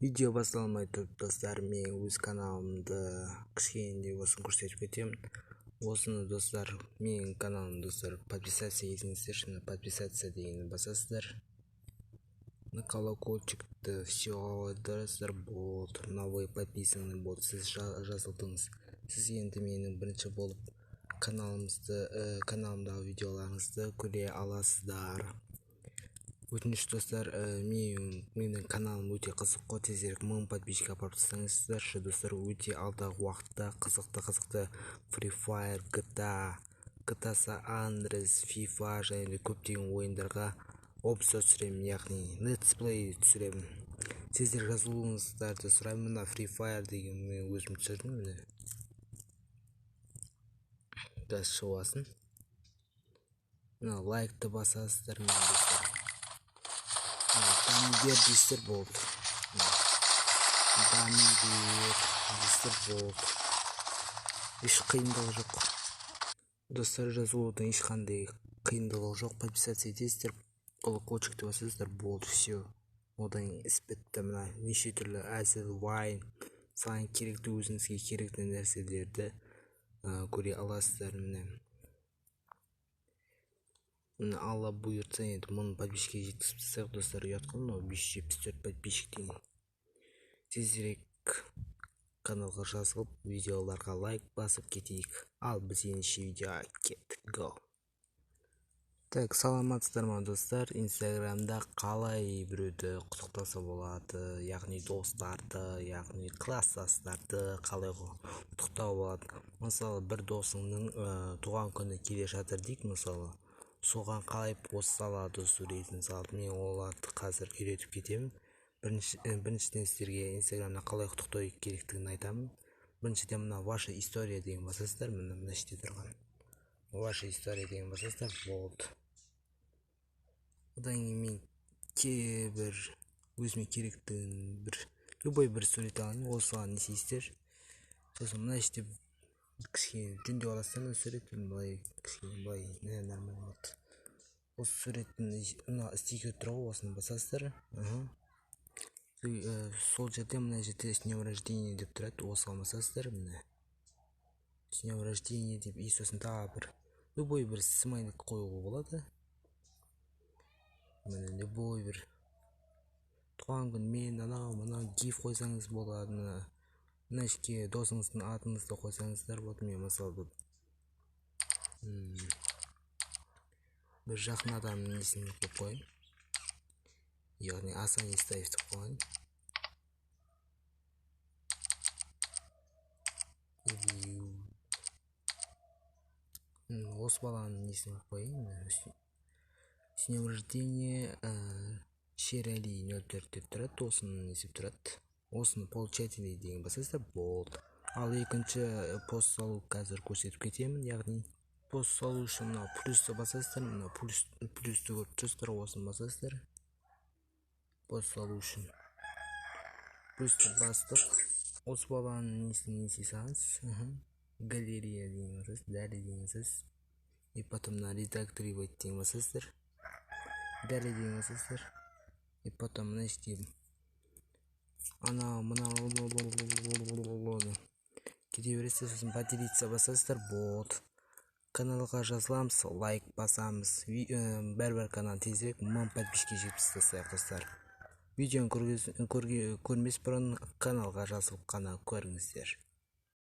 Видео басталмай тұрып достар, мен өз каналымды кішкене болсын көрсетіп кетемін. Осыны достар, менің каналым достар, подписаться етіңіздер, шыны подписаться дегенді басасыздар. На колокольчикті все достар болды, новый подписаны болды, сіз жазылдыңыз. Сіз енді менің бірінші болып каналымдағы видеоларыңызды көре аласыздар. Өтініш достар, менің каналым өте қызық қой, тезірек 1000 подписчикке апарып тастаңыздаршы достар. Өте алдағы уақытта қызықты Free Fire, GTA San Andreas, FIFA және де көптеген ойындарға обзор түсіремін, яғни Let's Play түсіремін. Сіздер жазылуыңыздарды сұраймын. Мына Free Fire деген мен өзім түсірдім, міне. Дәл шығасын. Мына лайкты басасыздар мен достар. Дами бер дейсіздер болды. Дами бер дейсіздер болды. Еш қиындығы жоқ. Достар, жазылудың ешқандай қиындығы жоқ. Подписаться етесіздер, колокольчикті басасыздар болды, все. Одан іс бітті. Мына неше түрлі әзіл, вайн, саған керекті, өзіңізге керекті нәрселерді көре аласыздар. Міне алла бұйыртса енді 1000 подписчикке жеткізіп тастайық достар. Ұят қой мынау 574 подписчик деген. Тезірек каналға жазылып, видеоларға лайк басып кетейік. Ал біз ендеше видеоға кеттік. Go. Так, саламатсыздар ма достар? Инстаграмда қалай біреуді құттықтаса болады, яғни достарды, яғни класстастарды қалай құттықтау болады. Мысалы, бір досыңның туған күні келе жатыр дейік, мысалы. Соған қалай пост салады суретін салып, мен оларды қазір үйретіп кетемін. Біріншіден сіздерге инстаграмда қалай құттықтау керектігін айтамын. Біріншіден мына ваша история деген басасыздар, мына іште тұрған ваша история деген басасыздар болды. Одан кейін мен бір өзіме керектігін любой бір сурет аламын, осыған не істейсіздер. Сосын мына іште кішкене жөндеп аласыздар, мына суретін былай кішкене былай нормально болады. Осы суреттің мына стикер тұр ғой, осыны басасыздар. Сол жерде мына жерде с днем рождения деп тұрады, осыған басасыздар. Міне с днем рождения деп, и сосын тағы бір любой бір смайлик қоюға болады. Міне любой бір туған күнмен анау гиф қойсаңыз болады. Мына ішке досыңыздың атыңызды қойсаңыздар болады. Мен мысалы бір жақын адамның несін қойып қойын, яғни Асан Естаев деп қойын. Осы баланың несін қойын. С днем рождения Шерали 04 деп тұрады, осыны несіп тұрады. Осыны получателей деген басасыздар болды. Ал екінші пост салу қазір көрсетіп кетемін, яғни пост салу үшін мына плюсті басасыздар, мына плюсті көріп тұрсыздар, осыны басасыздар. Пост салу үшін плюсті бастық. Осы баланың несін салыңыз, галерея деген басасыз, дәлі деген басасыз. И потом мына редактировать деген басасыздар, дәлі деген басасыздар. И потом мына іште кете бересіздер, сосын поделиться басасыздар болды. Каналға жазыламыз, лайк басамыз. Бәрбір канал тезірек 1000 подписчикке жеткізіп тастайық достар. Видеоны көрмес бұрын каналға жазылып қана көріңіздер.